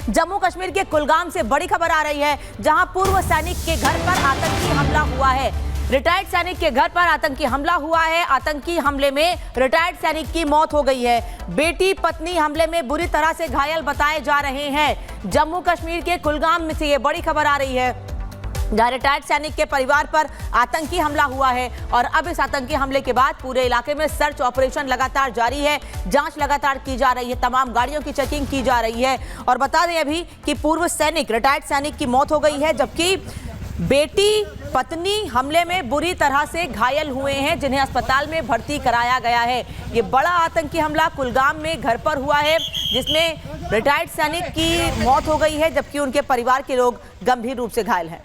जम्मू कश्मीर के कुलगाम से बड़ी खबर आ रही है, जहां पूर्व सैनिक के घर पर आतंकी हमला हुआ है। रिटायर्ड सैनिक के घर पर आतंकी हमला हुआ है। आतंकी हमले में रिटायर्ड सैनिक की मौत हो गई है। बेटी पत्नी हमले में बुरी तरह से घायल बताए जा रहे हैं। जम्मू कश्मीर के कुलगाम में से ये बड़ी खबर आ रही है, जहां रिटायर्ड सैनिक के परिवार पर आतंकी हमला हुआ है और अब इस आतंकी हमले के बाद पूरे इलाके में सर्च ऑपरेशन लगातार जारी है। जांच लगातार की जा रही है, तमाम गाड़ियों की चेकिंग की जा रही है। और बता दें अभी कि पूर्व सैनिक, रिटायर्ड सैनिक की मौत हो गई है, जबकि बेटी पत्नी हमले में बुरी तरह से घायल हुए हैं, जिन्हें अस्पताल में भर्ती कराया गया है। ये बड़ा आतंकी हमला कुलगाम में घर पर हुआ है, जिसमें रिटायर्ड सैनिक की मौत हो गई है, जबकि उनके परिवार के लोग गंभीर रूप से घायल हैं।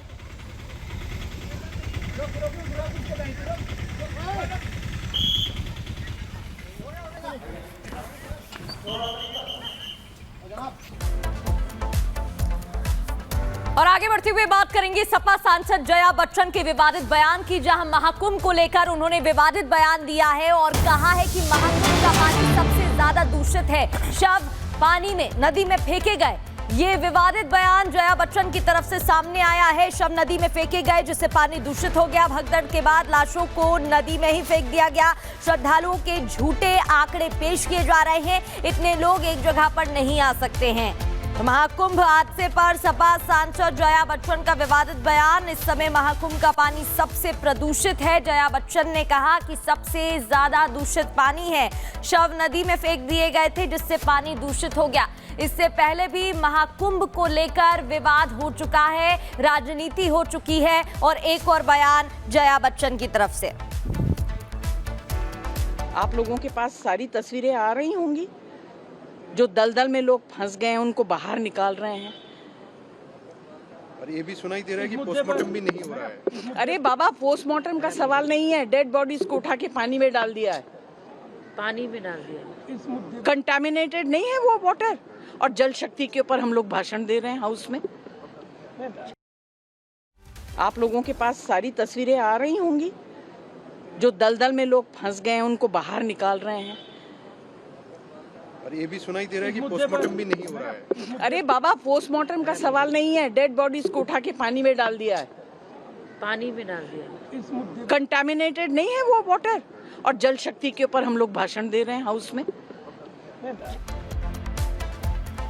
और आगे बढ़ते हुए बात करेंगे सपा सांसद जया बच्चन के विवादित बयान की, जहां महाकुंभ को लेकर उन्होंने विवादित बयान दिया है और कहा है कि महाकुंभ का पानी सबसे ज्यादा दूषित है, शव पानी में, नदी में फेंके गए। ये विवादित बयान जया बच्चन की तरफ से सामने आया है। शव नदी में फेंके गए, जिससे पानी दूषित हो गया। भगदड़ के बाद लाशों को नदी में ही फेंक दिया गया। श्रद्धालुओं के झूठे आंकड़े पेश किए जा रहे हैं। इतने लोग एक जगह पर नहीं आ सकते हैं। महाकुंभ हादसे पर सपा सांसद जया बच्चन का विवादित बयान। इस समय महाकुंभ का पानी सबसे प्रदूषित है। जया बच्चन ने कहा कि सबसे ज्यादा दूषित पानी है। शव नदी में फेंक दिए गए थे, जिससे पानी दूषित हो गया। इससे पहले भी महाकुंभ को लेकर विवाद हो चुका है, राजनीति हो चुकी है। और एक और बयान जया बच्चन की तरफ से। आप लोगों के पास सारी तस्वीरें आ रही होंगी, जो दलदल में लोग फंस गए हैं उनको बाहर निकाल रहे हैं। और ये भी सुनाई दे रहा है कि पोस्टमार्टम भी नहीं हो रहा है। अरे बाबा, पोस्टमार्टम का सवाल नहीं है, डेड बॉडीज को उठा के पानी में डाल दिया है। पानी में डाल दिया, कंटामिनेटेड नहीं है वो वाटर। और जल शक्ति के ऊपर हम लोग भाषण दे रहे हैं हाउस में। आप लोगों के पास सारी तस्वीरें आ रही होंगी, जो दलदल में लोग फंस गए हैं उनको बाहर निकाल रहे हैं। और ये भी सुनाई दे रहा है कि पोस्टमार्टम भी नहीं हो रहा है। अरे बाबा, पोस्टमार्टम का सवाल नहीं है, डेड बॉडीज को उठा के पानी में डाल दिया है। पानी में डाल दिया, कंटामिनेटेड नहीं है वो वाटर। और जल शक्ति के ऊपर हम लोग भाषण दे रहे हैं हाउस में।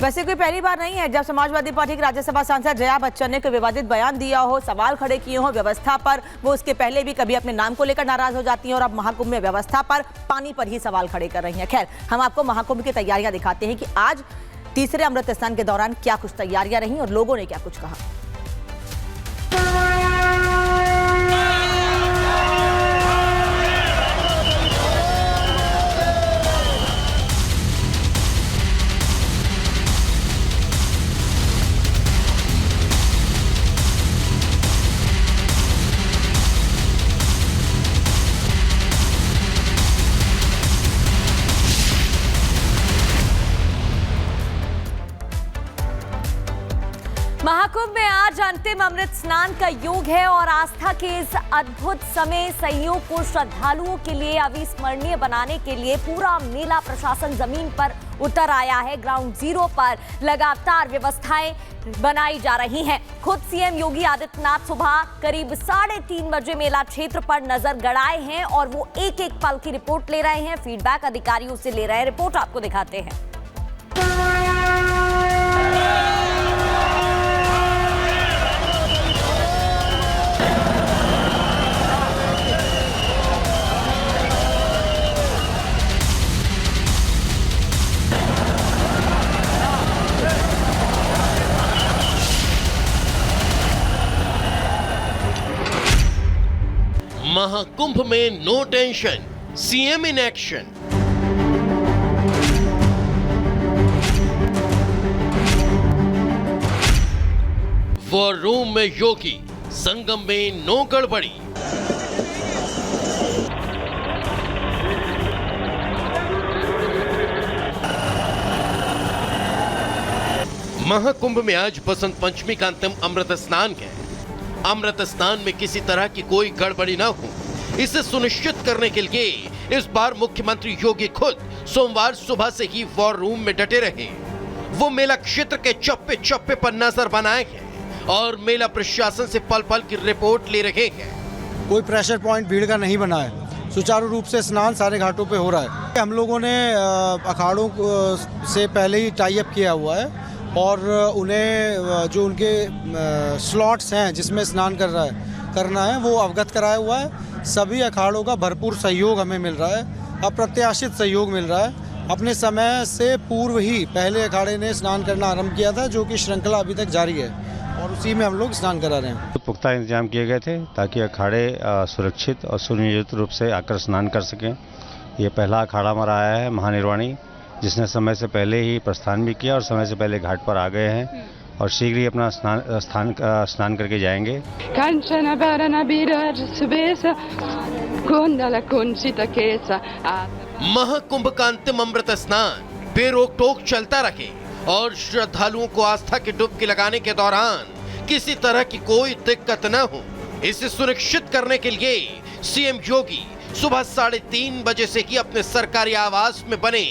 वैसे कोई पहली बार नहीं है जब समाजवादी पार्टी के राज्यसभा सांसद जया बच्चन ने कोई विवादित बयान दिया हो, सवाल खड़े किए हो व्यवस्था पर। वो उसके पहले भी कभी अपने नाम को लेकर नाराज हो जाती हैं और अब महाकुंभ में व्यवस्था पर, पानी पर ही सवाल खड़े कर रही हैं। खैर, हम आपको महाकुंभ की तैयारियां दिखाते हैं कि आज तीसरे अमृत स्नान के दौरान क्या कुछ तैयारियां रही और लोगों ने क्या कुछ कहा। महाकुंभ में आज अंतिम अमृत स्नान का योग है और आस्था के इस अद्भुत समय संयोग को श्रद्धालुओं के लिए अविस्मरणीय बनाने के लिए पूरा मेला प्रशासन जमीन पर उतर आया है। ग्राउंड जीरो पर लगातार व्यवस्थाएं बनाई जा रही हैं। खुद सीएम योगी आदित्यनाथ सुबह करीब 3:30 बजे मेला क्षेत्र पर नजर गड़ाए हैं और वो एक एक पल की रिपोर्ट ले रहे हैं, फीडबैक अधिकारियों से ले रहे हैं। रिपोर्ट आपको दिखाते हैं। महाकुंभ में no tension, CM in action. War room में योगी, संगम में नो गड़बड़ी। महाकुंभ में आज बसंत पंचमी का अंतिम अमृत स्नान है। अमृत स्नान में किसी तरह की कोई गड़बड़ी न हो, इसे सुनिश्चित करने के लिए इस बार मुख्यमंत्री योगी खुद सोमवार सुबह से ही वॉर रूम में डटे रहे। वो मेला क्षेत्र के चप्पे चप्पे पर नजर बनाए हैं और मेला प्रशासन से पल पल की रिपोर्ट ले रहे हैं। कोई प्रेशर पॉइंट भीड़ का नहीं बना है, सुचारू रूप से स्नान सारे घाटों पे हो रहा है। हम लोगों ने अखाड़ों से पहले ही टाई अप किया हुआ है और उन्हें जो उनके स्लॉट्स हैं जिसमें स्नान करना है वो अवगत कराया हुआ है। सभी अखाड़ों का भरपूर सहयोग हमें मिल रहा है, अप्रत्याशित सहयोग मिल रहा है। अपने समय से पूर्व ही पहले अखाड़े ने स्नान करना आरंभ किया था, जो कि श्रृंखला अभी तक जारी है और उसी में हम लोग स्नान करा रहे हैं। पुख्ता इंतजाम किए गए थे ताकि अखाड़े सुरक्षित और सुनियोजित रूप से आकर स्नान कर सकें। ये पहला अखाड़ा हमारा आया है महानिर्वाणी, जिसने समय से पहले ही प्रस्थान भी किया और समय से पहले घाट पर आ गए हैं और शीघ्र ही अपना स्नान करके जाएंगे। महाकुंभ का अंतिम अमृत स्नान बेरोक टोक चलता रहे और श्रद्धालुओं को आस्था की डुबकी लगाने के दौरान किसी तरह की कोई दिक्कत न हो, इसे सुनिश्चित करने के लिए सीएम योगी सुबह 3:30 बजे से ही अपने सरकारी आवास में बने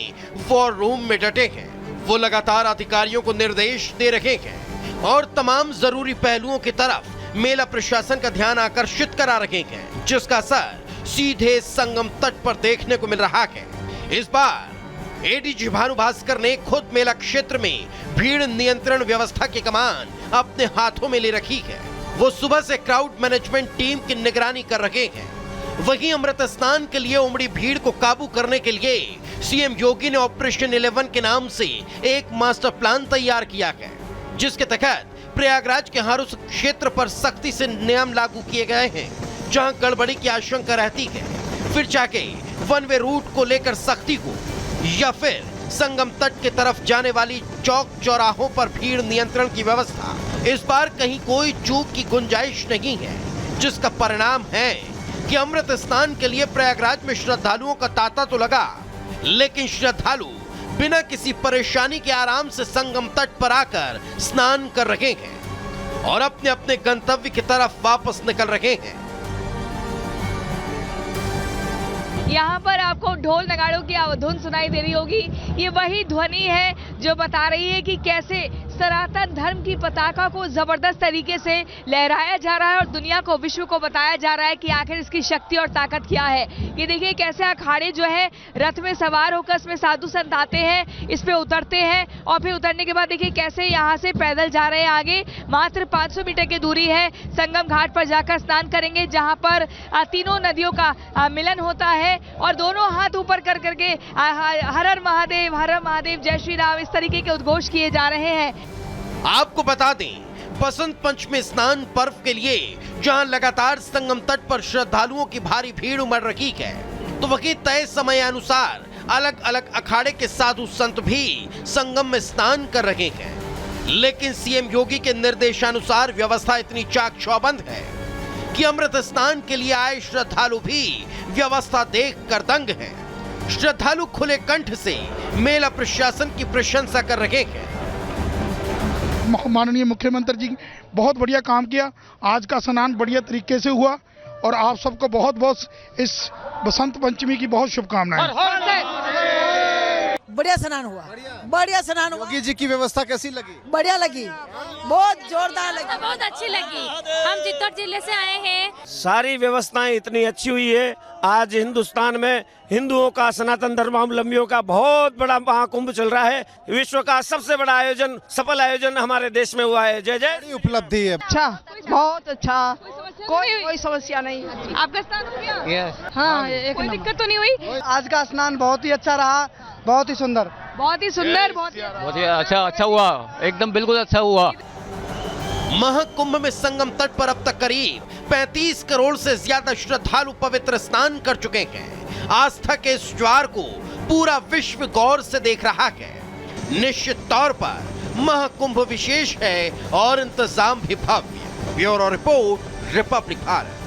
वॉर रूम में डटे हैं। वो लगातार अधिकारियों को निर्देश दे रहे हैं और तमाम जरूरी पहलुओं की तरफ मेला प्रशासन का ध्यान आकर्षित करा रहे हैं, जिसका असर सीधे संगम तट पर देखने को मिल रहा है। इस बार एडीजी भानु भास्कर ने खुद मेला क्षेत्र में भीड़ नियंत्रण व्यवस्था की कमान अपने हाथों में ले रखी है। वो सुबह से क्राउड मैनेजमेंट टीम की निगरानी कर रहे हैं। वहीं अमृत स्नान के लिए उमड़ी भीड़ को काबू करने के लिए सीएम योगी ने ऑपरेशन 11 के नाम से एक मास्टर प्लान तैयार किया है, जिसके तहत प्रयागराज के हर उस क्षेत्र पर सख्ती से नियम लागू किए गए हैं जहां गड़बड़ी की आशंका रहती है। फिर चाहे वन वे रूट को लेकर सख्ती हो या फिर संगम तट की तरफ जाने वाली चौक चौराहों पर भीड़ नियंत्रण की व्यवस्था, इस बार कहीं कोई चूक की गुंजाइश नहीं है, जिसका परिणाम है कि अमृत स्नान के लिए प्रयागराज में श्रद्धालुओं का तांता तो लगा, लेकिन श्रद्धालु बिना किसी परेशानी के आराम से संगम तट पर आकर स्नान कर रहे हैं और अपने अपने गंतव्य की तरफ वापस निकल रहे हैं। यहाँ पर आपको ढोल नगाड़ों की धुन सुनाई दे रही होगी। ये वही ध्वनि है जो बता रही है कि कैसे सनातन धर्म की पताका को जबरदस्त तरीके से लहराया जा रहा है और दुनिया को, विश्व को बताया जा रहा है कि आखिर इसकी शक्ति और ताकत क्या है। ये देखिए कैसे अखाड़े जो है रथ में सवार होकर इसमें साधु संत आते हैं, इस पे उतरते हैं और फिर उतरने के बाद देखिए कैसे यहाँ से पैदल जा रहे हैं आगे। मात्र 500 मीटर की दूरी है, संगम घाट पर जाकर स्नान करेंगे, जहाँ पर तीनों नदियों का मिलन होता है और दोनों हाथ ऊपर कर करके हर हर महादेव, जय श्री राम, इस तरीके के उद्घोष किए जा रहे हैं। आपको बता दें, बसंत पंचमी स्नान पर्व के लिए जहां लगातार संगम तट पर श्रद्धालुओं की भारी भीड़ उमड़ रही है, तो वहीं तय समय अनुसार अलग अलग अखाड़े के साधु संत भी संगम में स्नान कर रहे हैं। लेकिन सीएम योगी के निर्देशानुसार व्यवस्था इतनी चाक चौबंद है कि अमृत स्नान के लिए आए श्रद्धालु भी व्यवस्था देख कर दंग हैं। श्रद्धालु खुले कंठ से मेला प्रशासन की प्रशंसा कर रहे हैं। माननीय मुख्यमंत्री जी बहुत बढ़िया काम किया, आज का स्नान बढ़िया तरीके से हुआ और आप सबको बहुत बहुत इस बसंत पंचमी की बहुत शुभकामनाएं। बढ़िया स्नान हुआ, बढ़िया स्नान हुआ। योगी जी की व्यवस्था कैसी लगी? बढ़िया लगी, बहुत जोरदार लगी, बहुत अच्छी लगी। हम चित्तौड़ जिले से आए हैं। सारी व्यवस्थाएं इतनी अच्छी हुई है। आज हिंदुस्तान में हिंदुओं का, सनातन धर्मावलंबियों का बहुत बड़ा महाकुंभ चल रहा है। विश्व का सबसे बड़ा आयोजन, सफल आयोजन हमारे देश में हुआ है। जय जय। उपलब्धि है। अच्छा, बहुत अच्छा, कोई समस्या नहीं। आपका स्नान हो गया? हाँ, कोई दिक्कत तो नहीं हुई? आज का स्नान बहुत ही अच्छा रहा, बहुत ही सुंदर, बहुत ही सुंदर, बहुत ही अच्छा हुआ, एकदम बिल्कुल अच्छा हुआ। महाकुंभ में संगम तट पर अब तक करीब 35 करोड़ से ज्यादा श्रद्धालु पवित्र स्नान कर चुके हैं। आस्था के इस ज्वार को पूरा विश्व गौर से देख रहा है। निश्चित तौर पर महाकुंभ विशेष है और इंतजाम भी भव्य। Bureau report, Republic Bharat.